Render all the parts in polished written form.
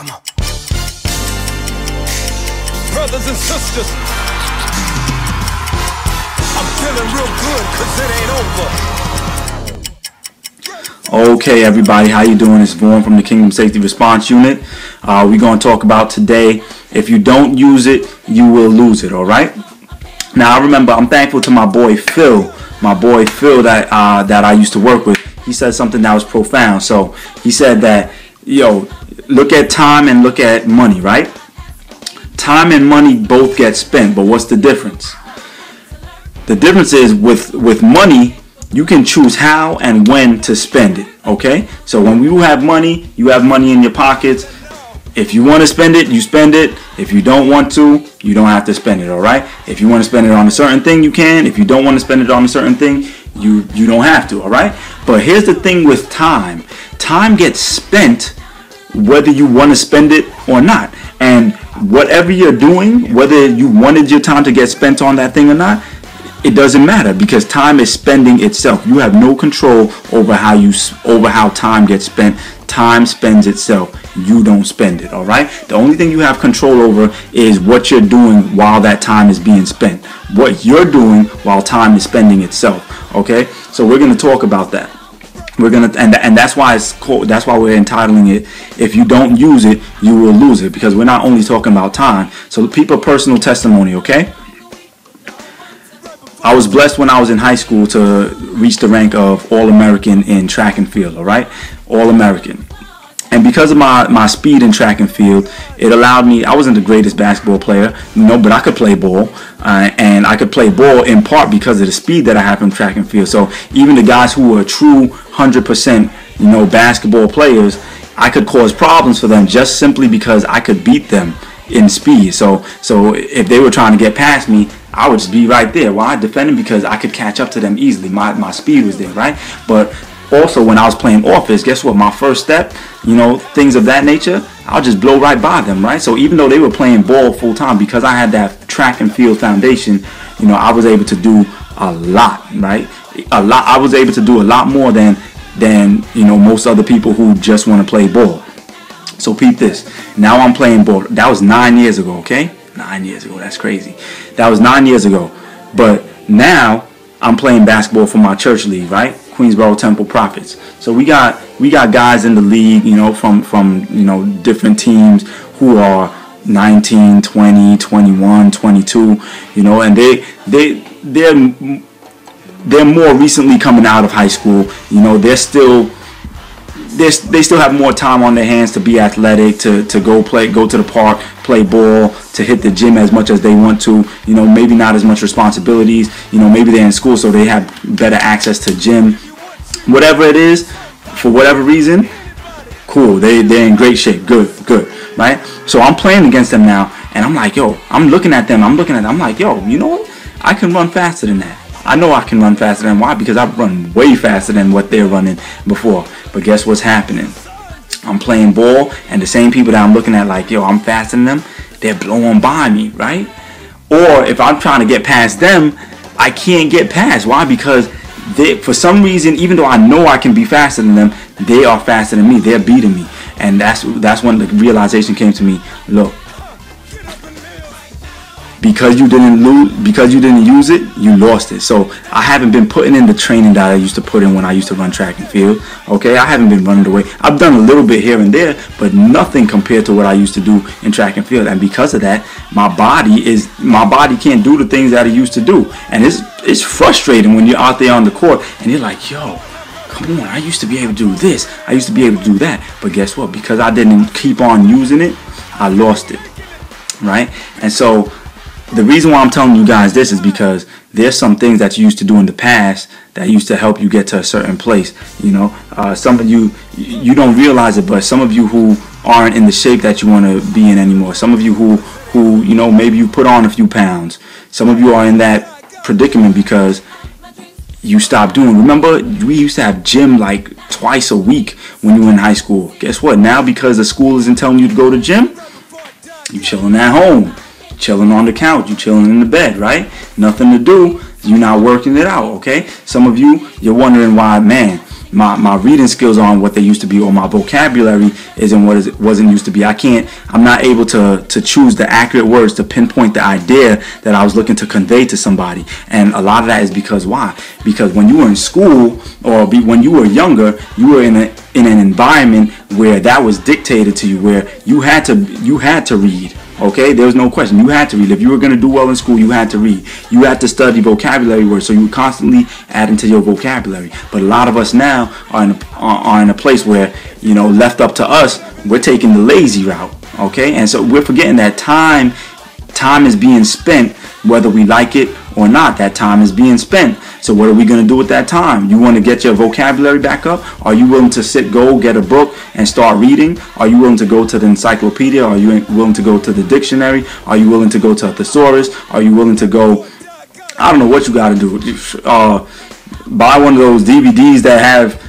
Come on. Brothers and sisters, I'm feeling real good because it ain't over. Okay, everybody, how you doing? It's Vaughn from the Kingdom Safety Response Unit. We're going to talk about today, if you don't use it, you will lose it, all right? Now, I remember, I'm thankful to my boy Phil that I used to work with. He said something that was profound. So he said that, look at time and look at money, right? Time and money both get spent, but what's the difference? The difference is with money, you can choose how and when to spend it, okay? So when you have money in your pockets. If you want to spend it, you spend it. If you don't want to, you don't have to spend it, all right? If you want to spend it on a certain thing, you can. If you don't want to spend it on a certain thing, you don't have to, all right? But here's the thing with time. Time gets spent whether you want to spend it or not. And whatever you're doing, whether you wanted your time to get spent on that thing or not, it doesn't matter because time is spending itself. You have no control over how time gets spent. Time spends itself. You don't spend it, all right? The only thing you have control over is what you're doing while that time is being spent. What you're doing while time is spending itself, okay? So we're going to talk about that. We're going to and that's why it's called, that's why we're entitling it, if you don't use it, you will lose it, because we're not only talking about time. So people, personal testimony, okay? I was blessed when I was in high school to reach the rank of All-American in track and field, all right? All-American. And because of my speed in track and field, it allowed me, I wasn't the greatest basketball player, but I could play ball. And I could play ball in part because of the speed that I have in track and field. So even the guys who were true 100%, basketball players, I could cause problems for them just simply because I could beat them in speed. So if they were trying to get past me, I would just be right there. Well, I defended because I could catch up to them easily. My speed was there, right? But also when I was playing offense, guess what? My first step, things of that nature, I'll just blow right by them, right? So even though they were playing ball full time, because I had that track and field foundation, I was able to do a lot, right? A lot. I was able to do a lot more than most other people who just want to play ball. So peep this. Now I'm playing ball. That was 9 years ago, okay? 9 years ago. That's crazy. That was 9 years ago. But now I'm playing basketball for my church league, right? Queensboro Temple Prophets. So we got guys in the league, from different teams who are 19, 20, 21, 22, and they're more recently coming out of high school. They still have more time on their hands to be athletic, to go to the park, play ball, to hit the gym as much as they want to. Maybe not as much responsibilities. Maybe they're in school, so they have better access to gym. Whatever it is, for whatever reason, cool. They're in great shape. Good, right? So I'm playing against them now, and I'm like, I'm looking at them. I'm like, you know what? I can run faster than that. I know I can run faster than why? Because I've run way faster than what they're running before. But guess what's happening? I'm playing ball, and the same people that I'm looking at like, I'm faster than them, they're blowing by me, right? Or if I'm trying to get past them, I can't get past. Why? Because for some reason, even though I know I can be faster than them, they are faster than me. They're beating me. And that's when the realization came to me. Look, because you didn't use it, you lost it. So I haven't been putting in the training that I used to put in when I used to run track and field. Okay, I haven't been running away. I've done a little bit here and there, but nothing compared to what I used to do in track and field. And because of that, my body can't do the things that it used to do. And it's frustrating when you're out there on the court and you're like, come on, I used to be able to do this. I used to be able to do that. But guess what? Because I didn't keep on using it, I lost it, right? And so the reason why I'm telling you guys this is because there's some things that you used to do in the past that used to help you get to a certain place. Some of you don't realize it, but some of you who aren't in the shape that you want to be in anymore. Some of you who maybe you put on a few pounds. Some of you are in that predicament because you stopped doing. Remember, we used to have gym like twice a week when you were in high school. Guess what? Now because the school isn't telling you to go to gym, you chilling at home. Chilling on the couch, you chilling in the bed, right? Nothing to do, you're not working it out, okay? Some of you, you're wondering why, man, my reading skills aren't what they used to be, or my vocabulary isn't what it wasn't used to be. I'm not able to choose the accurate words to pinpoint the idea that I was looking to convey to somebody. And a lot of that is because why? Because when you were in school, or when you were younger, you were in an environment where that was dictated to you, where you had to read. Okay, there was no question. You had to read. If you were going to do well in school, you had to read. You had to study vocabulary words, so you were constantly adding to your vocabulary. But a lot of us now are in a place where, left up to us, we're taking the lazy route. Okay, and so we're forgetting that time is being spent, whether we like it or not. That time is being spent. So what are we going to do with that time? You want to get your vocabulary back up? Are you willing to go get a book and start reading? Are you willing to go to the encyclopedia? Are you willing to go to the dictionary? Are you willing to go to a thesaurus? Are you willing to go, I don't know what you got to do. Buy one of those DVDs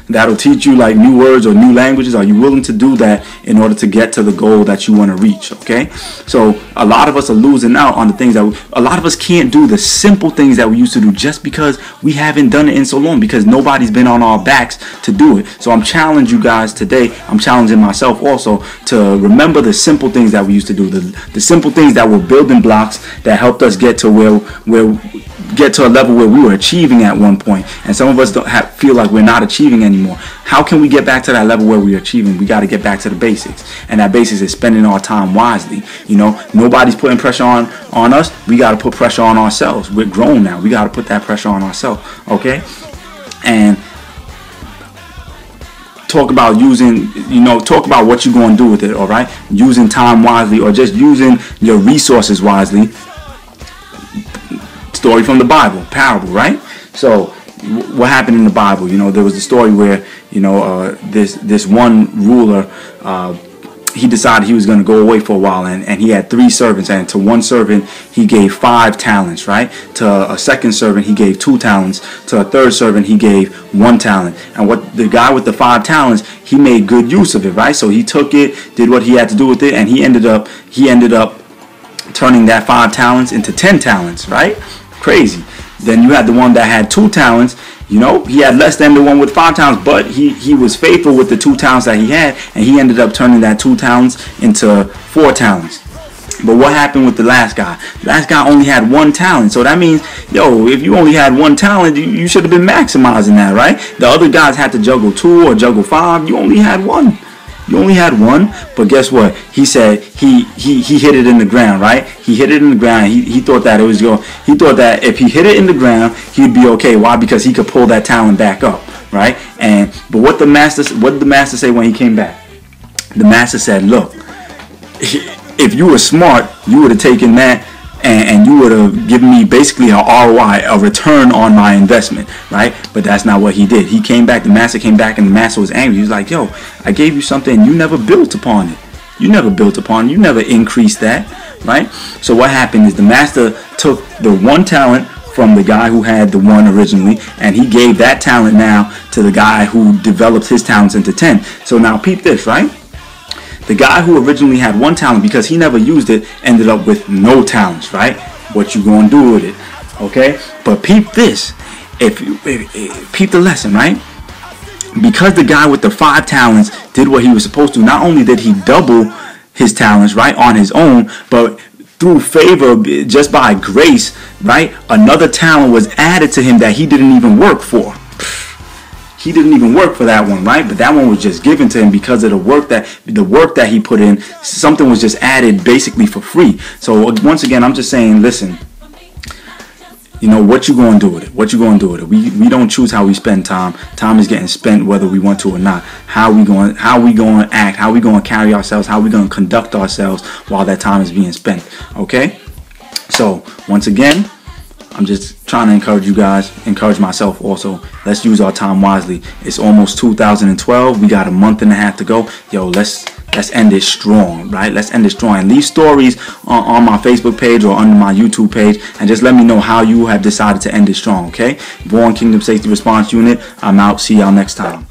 that'll teach you like new words or new languages. Are you willing to do that in order to get to the goal that you want to reach? Okay, so a lot of us are losing out on the things that a lot of us can't do, the simple things that we used to do, just because we haven't done it in so long, because nobody's been on our backs to do it. So I'm challenging you guys today. I'm challenging myself also to remember the simple things that we used to do, the simple things that were building blocks that helped us get to get to a level where we were achieving at one point. And some of us feel like we're not achieving anymore. How can we get back to that level where we're achieving? We got to get back to the basics, and that basics is spending our time wisely. Nobody's putting pressure on us. We got to put pressure on ourselves. We're grown now. We got to put that pressure on ourselves. Okay, and talk about talk about what you're going to do with it. All right, using time wisely, or just using your resources wisely. Story from the Bible, parable, right? So what happened in the Bible? There was a story where this one ruler, he decided he was going to go away for a while, and he had 3 servants, and to one servant he gave 5 talents, right? To a second servant he gave 2 talents. To a third servant he gave 1 talent. And what the guy with the 5 talents, he made good use of it, right? So he took it, did what he had to do with it, and he ended up turning that 5 talents into 10 talents, right? Crazy. Then you had the one that had 2 talents. He had less than the one with 5 talents, but he was faithful with the 2 talents that he had, and he ended up turning that 2 talents into 4 talents. But what happened with the last guy? The last guy only had 1 talent. So that means, if you only had 1 talent, you should have been maximizing that, right? The other guys had to juggle 2 or juggle 5. You only had 1. You only had 1, but guess what? He said he hit it in the ground, right? He hit it in the ground. He thought that he thought that if he hit it in the ground, he'd be okay. Why? Because he could pull that talent back up, right? But what did the master say when he came back? The master said, "Look, if you were smart, you would have taken that and you would have given me basically a ROI, a return on my investment," right? But that's not what he did. He came back, the master came back, and the master was angry. He was like, "Yo, I gave you something and you never built upon it. You never built upon it. You never increased that," right? So what happened is the master took the 1 talent from the guy who had the 1 originally, and he gave that talent now to the guy who developed his talents into 10. So now peep this, right? The guy who originally had 1 talent, because he never used it, ended up with no talents, right? What you gonna do with it? Okay? But peep this. Peep the lesson, right? Because the guy with the 5 talents did what he was supposed to, not only did he double his talents, right, on his own, but through favor, just by grace, right, another talent was added to him that he didn't even work for. He didn't even work for that one, right? But that one was just given to him because of the work that he put in. Something was just added basically for free. So once again, I'm just saying, listen, what you going to do with it? What you going to do with it? We don't choose how we spend time. Time is getting spent whether we want to or not. How we going to act? How we going to carry ourselves? How we going to conduct ourselves while that time is being spent? Okay? So once again, I'm just trying to encourage you guys, encourage myself also. Let's use our time wisely. It's almost 2012. We got a month and a half to go. Yo, let's end it strong, right? Let's end it strong. And leave stories on my Facebook page or under my YouTube page, and just let me know how you have decided to end it strong, okay? Vaughn Kingdom Safety Response Unit. I'm out. See y'all next time.